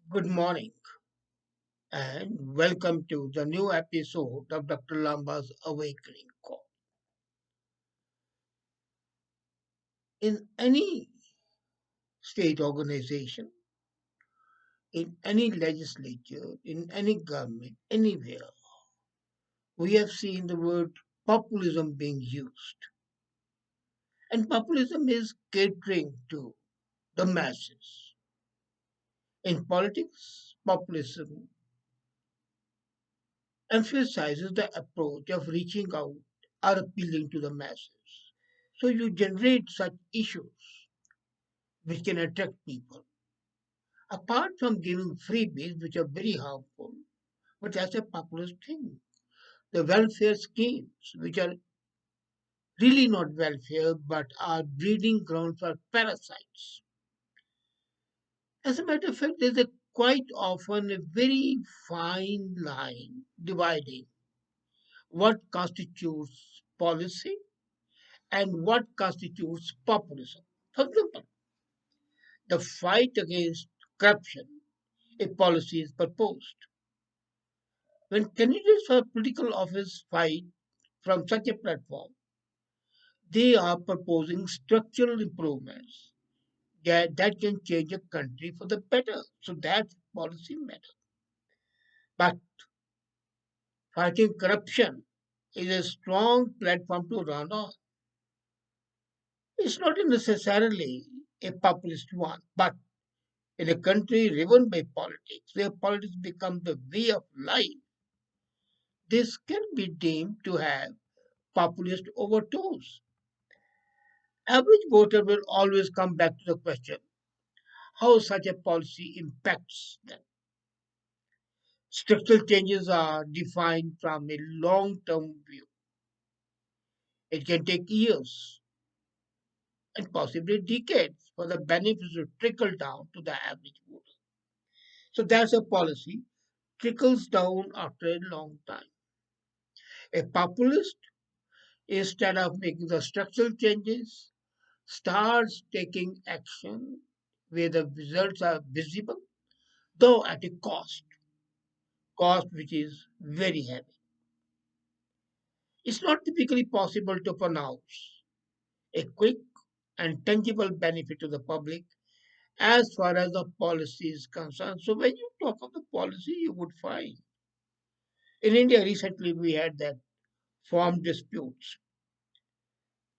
Good morning and welcome to the new episode of Dr. Lamba's Awakening Call. In any state organization, in any legislature, in any government, anywhere, we have seen the word populism being used. And populism is catering to the masses. In politics, populism emphasizes the approach of reaching out or appealing to the masses. So you generate such issues which can attract people. Apart from giving freebies, which are very harmful, but that's a populist thing. The welfare schemes, which are really not welfare but are breeding ground for parasites. As a matter of fact, there's a quite often a very fine line dividing what constitutes policy and what constitutes populism. For example, the fight against corruption, a policy is proposed. When candidates for political office fight from such a platform, they are proposing structural improvements that can change a country for the better. So that policy matters. But fighting corruption is a strong platform to run on. It's not necessarily a populist one, but in a country driven by politics, where politics become the way of life, this can be deemed to have populist overtones. Average voter will always come back to the question how such a policy impacts them. Structural changes are defined from a long term view. It can take years and possibly decades for the benefits to trickle down to the average voter. So that's a policy trickles down after a long time. A populist, instead of making the structural changes, starts taking action where the results are visible, though at a cost which is very heavy. It's not typically possible to pronounce a quick and tangible benefit to the public as far as the policy is concerned. So when you talk of the policy, you would find in India recently we had that farm disputes,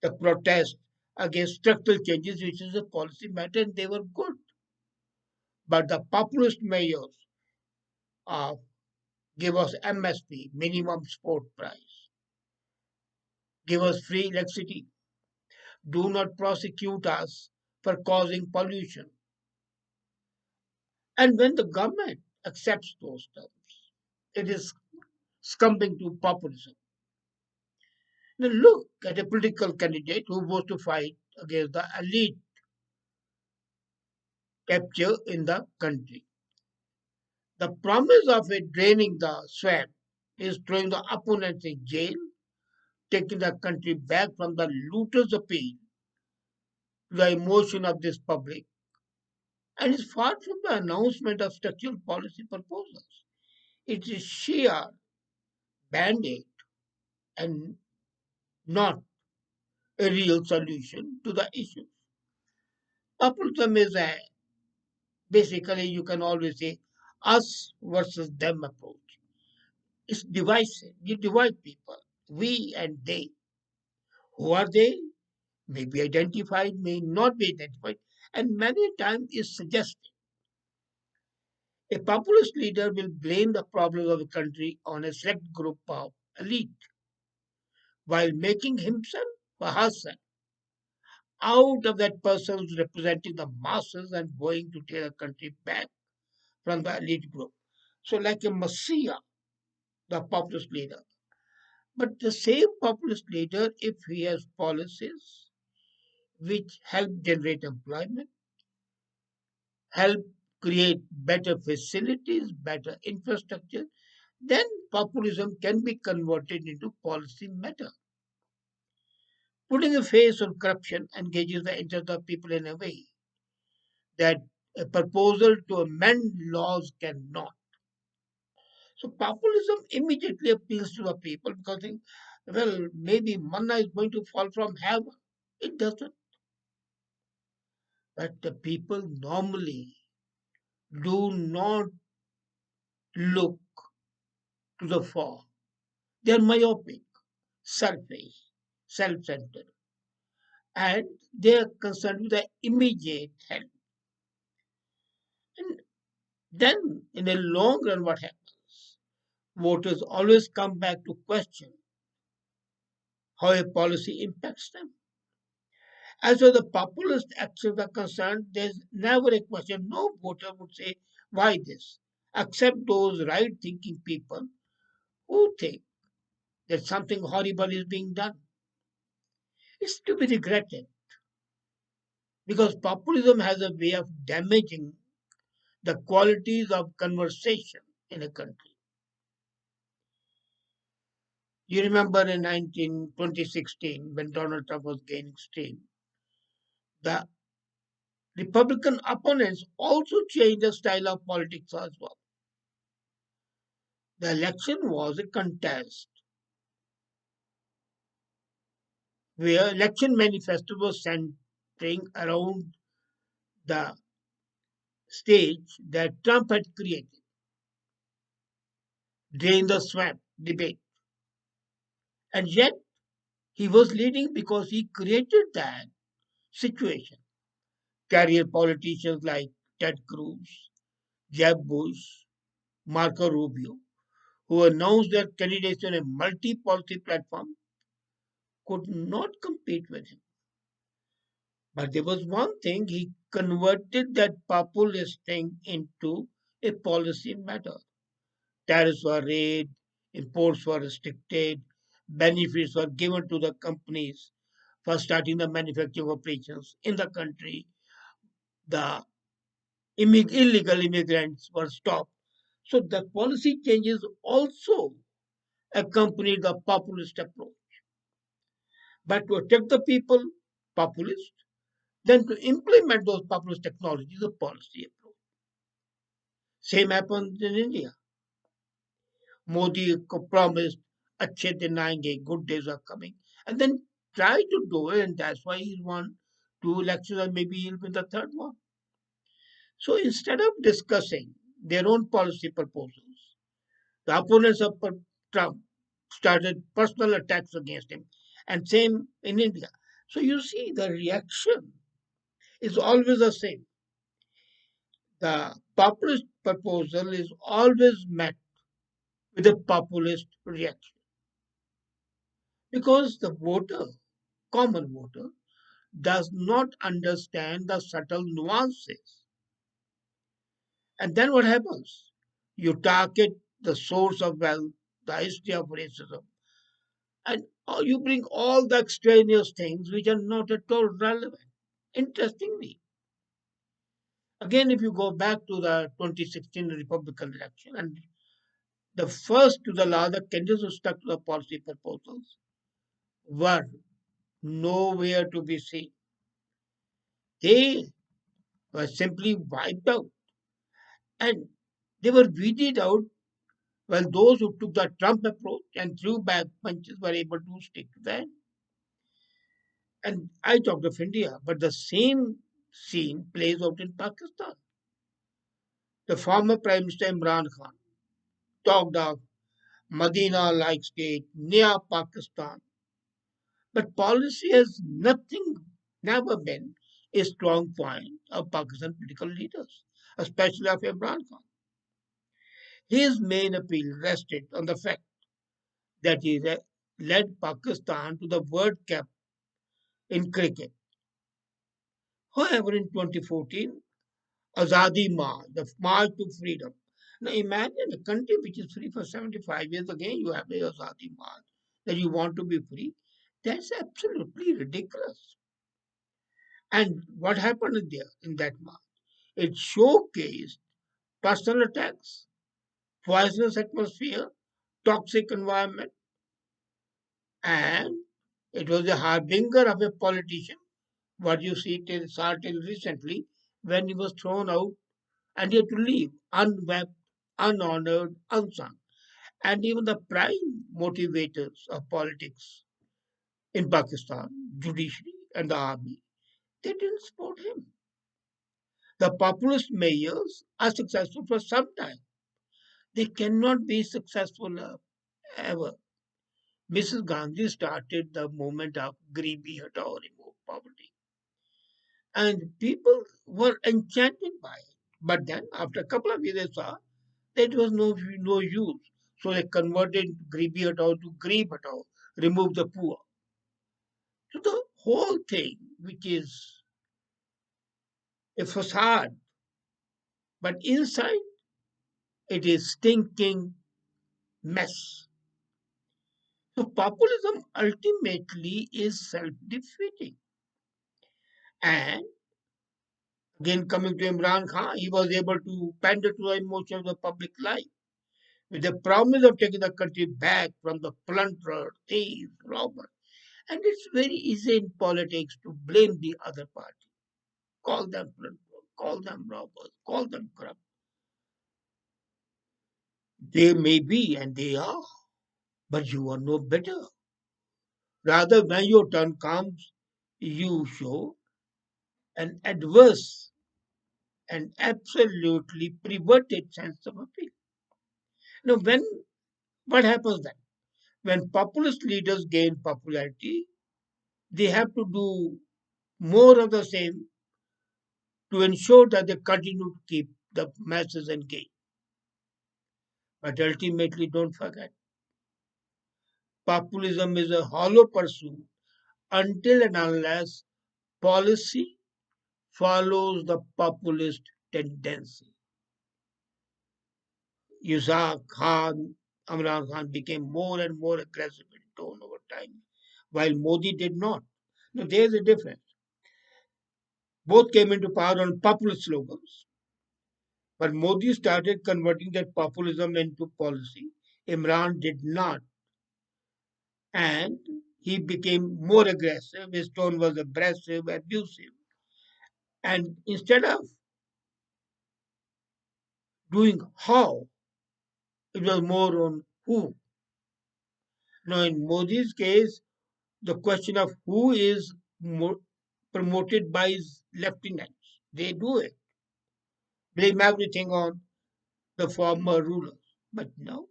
the protest against structural changes, which is a policy matter, and they were good. But the populist mayors give us MSP, minimum support price, give us free electricity, do not prosecute us for causing pollution. And when the government accepts those terms, it is succumbing to populism. Now look at a political candidate who wants to fight against the elite capture in the country. The promise of it draining the swamp is throwing the opponents in jail, taking the country back from the looters' appeal to the emotion of this public, and is far from the announcement of structural policy proposals. It is sheer band-aid and not a real solution to the issue. Populism is basically you can always say us versus them approach. It's divisive. You divide people. We and they. Who are they? May be identified, may not be identified, and many times is suggested. A populist leader will blame the problems of the country on a select group of elite while making himself or herself out of that person who's representing the masses and going to take the country back from the elite group. So, like a messiah, the populist leader. But the same populist leader, if he has policies which help generate employment, help create better facilities, better infrastructure, then populism can be converted into policy matter. Putting a face on corruption engages the interest of people in a way that A proposal to amend laws cannot. So populism immediately appeals to the people because think, well, maybe manna is going to fall from heaven. It doesn't. But the people normally do not look to the far. They are myopic, selfish, self-centered, and they are concerned with the immediate help. And then, in the long run, what happens? Voters always come back to question how a policy impacts them. As far as the populist actions are concerned, there's never a question. No voter would say, why this? Except those right thinking people who think that something horrible is being done. It's to be regretted because populism has a way of damaging the qualities of conversation in a country. You remember in 2016, when Donald Trump was gaining steam, the Republican opponents also changed the style of politics as well. The election was a contest where election manifesto was centering around the stage that Trump had created, drain the swamp debate. And yet he was leading because he created that situation. Career politicians like Ted Cruz, Jeb Bush, Marco Rubio, who announced their candidacy on a multi-policy platform, could not compete with him. But there was one thing, he converted that populist thing into a policy matter. Tariffs were raised, imports were restricted, benefits were given to the companies for starting the manufacturing operations in the country. The illegal immigrants were stopped. So the policy changes also accompanied the populist approach. But to attack the people, populist, then to implement those populist technologies, a policy approach. Same happened in India. Modi promised अच्छे दिन आएंगे, good days are coming, and then try to do it, and that's why he won two elections, and maybe he'll win the third one. So instead of discussing their own policy proposals, the opponents of Trump started personal attacks against him, and same in India. So you see, the reaction is always the same. The populist proposal is always met with a populist reaction because the voter, common voter, does not understand the subtle nuances. And then what happens? You target the source of wealth, the history of racism, and you bring all the extraneous things which are not at all relevant. Interestingly, again, if you go back to the 2016 Republican election, and the first to the law, the candidates who stuck to the policy proposals were nowhere to be seen. They were simply wiped out, and they were weeded out. Well, those who took the Trump approach and threw back punches were able to stick to that. And I talked of India, but the same scene plays out in Pakistan. The former Prime Minister Imran Khan talked of Medina like state, near Pakistan. But policy has never been a strong point of Pakistan political leaders, especially of Imran Khan. His main appeal rested on the fact that he led Pakistan to the World Cup in cricket. However, in 2014, Azadi March, the March to Freedom. Now imagine a country which is free for 75 years, again you have the Azadi March, that you want to be free. That's absolutely ridiculous. And what happened there in that march? It showcased personal attacks, poisonous atmosphere, toxic environment, and it was a harbinger of a politician. What you see till saw till recently, when he was thrown out and he had to leave, unwept, unhonored, unsung. And even the prime motivators of politics in Pakistan, judiciary and the army, they didn't support him. The populist mayors are successful for some time. They cannot be successful ever. Mrs. Gandhi started the movement of Garibi Hatao, remove poverty, and people were enchanted by it. But then, after a couple of years, they saw that it was no use. So they converted Garibi Hatao to Garib Hatao, remove the poor. So the whole thing, which is a facade, but inside it is stinking mess. So populism ultimately is self-defeating. And again, coming to Imran Khan, he was able to pander to the emotions of the public life with the promise of taking the country back from the plunderer, thieves, robbers. And it's very easy in politics to blame the other party, call them plunderers, call them robbers, call them corrupt. They may be, and they are, but you are no better. Rather, when your turn comes, you show an adverse and absolutely perverted sense of appeal. Now, what happens then? When populist leaders gain popularity, they have to do more of the same to ensure that they continue to keep the masses engaged. But ultimately, don't forget, populism is a hollow pursuit until and unless policy follows the populist tendency. Yusuf Khan, Imran Khan became more and more aggressive in tone over time, while Modi did not. Now, there's a difference. Both came into power on populist slogans, but Modi started converting that populism into policy. Imran did not, and he became more aggressive. His tone was abrasive, abusive, and instead of doing how, it was more on who. Now, in Modi's case, the question of who is promoted by his lieutenants. They do it, blame everything on the former rulers. But no,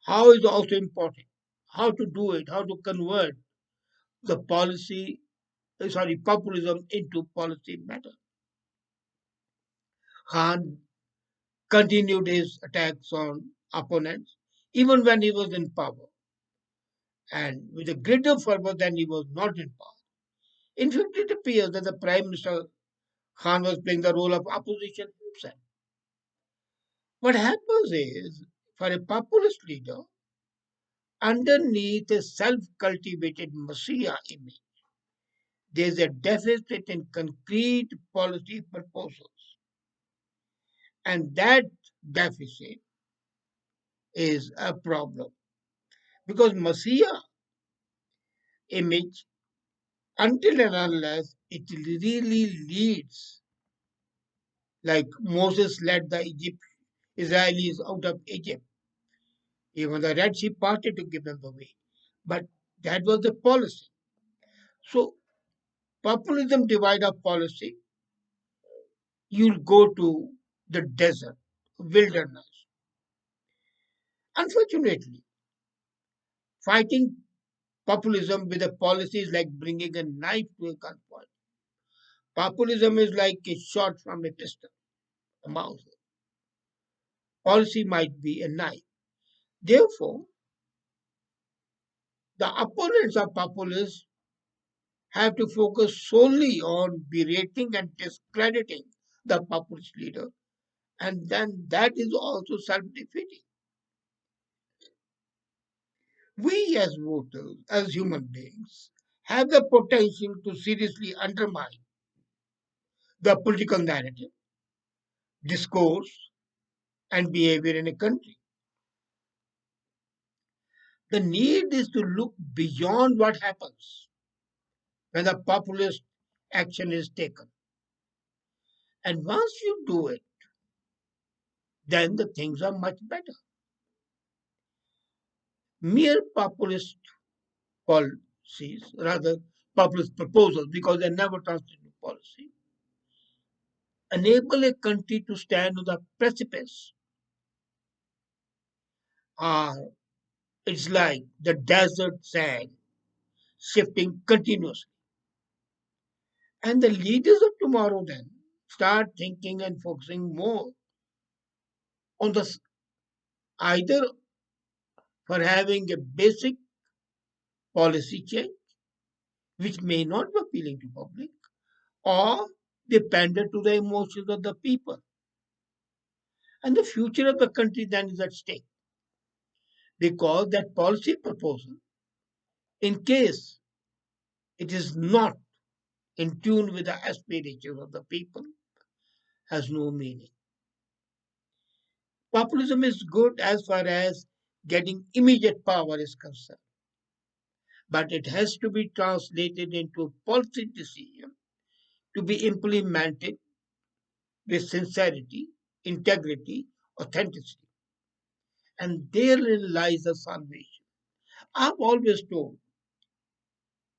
how is also important. How to do it, how to convert the populism into policy matter. Khan continued his attacks on opponents even when he was in power and with a greater fervor than he was not in power. In fact, it appears that the Prime Minister Khan was playing the role of opposition himself. What happens is, for a populist leader, underneath a self cultivated messiah image, there's a deficit in concrete policy proposals. And that deficit is a problem because messiah image, until and unless it really leads, like Moses led the Israelis out of Egypt, even the Red Sea parted to give them the way. But that was the policy. So populism divide up policy, you'll go to the desert, wilderness. Unfortunately, fighting populism with a policy is like bringing a knife to a gunpoint. Populism is like a shot from a pistol, a mouse. Policy might be a knife. Therefore, the opponents of populists have to focus solely on berating and discrediting the populist leader, and then that is also self-defeating. We as voters, as human beings, have the potential to seriously undermine the political narrative, discourse, and behavior in a country. The need is to look beyond what happens when the populist action is taken And once you do it, then the things are much better. Mere populist policies, rather populist proposals, because they never translate into policy, enable a country to stand on the precipice. It's like the desert sand shifting continuously. And the leaders of tomorrow then start thinking and focusing more on the either for having a basic policy change, which may not be appealing to public, or dependent to the emotions of the people. And the future of the country then is at stake because that policy proposal, in case it is not in tune with the aspirations of the people, has no meaning. Populism is good as far as getting immediate power is concerned, but it has to be translated into a policy decision to be implemented with sincerity, integrity, authenticity. And therein lies the salvation. I've always told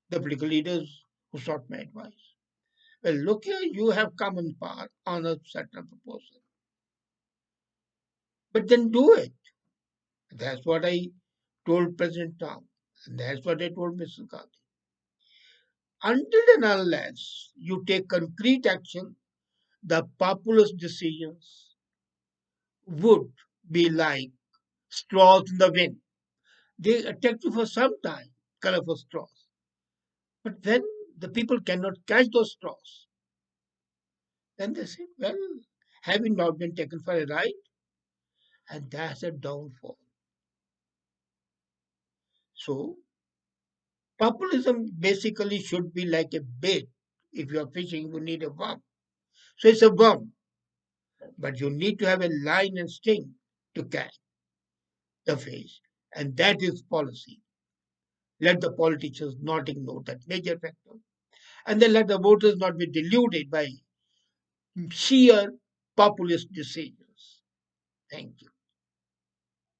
the political leaders who sought my advice, well, look here, you have come on power on a certain proposal, but then do it. That's what I told President Trump, and that's what I told Mr. Gandhi. Until and unless you take concrete action, the populist decisions would be like straws in the wind. They attack you for some time, colorful straws. But when the people cannot catch those straws, then they say, well, have you not been taken for a ride? And that's a downfall. So, populism basically should be like a bait. If you're fishing, you need a worm. So it's a worm, but you need to have a line and sting to catch the fish. And that is policy. Let the politicians not ignore that major factor. And then let the voters not be deluded by sheer populist decisions. Thank you.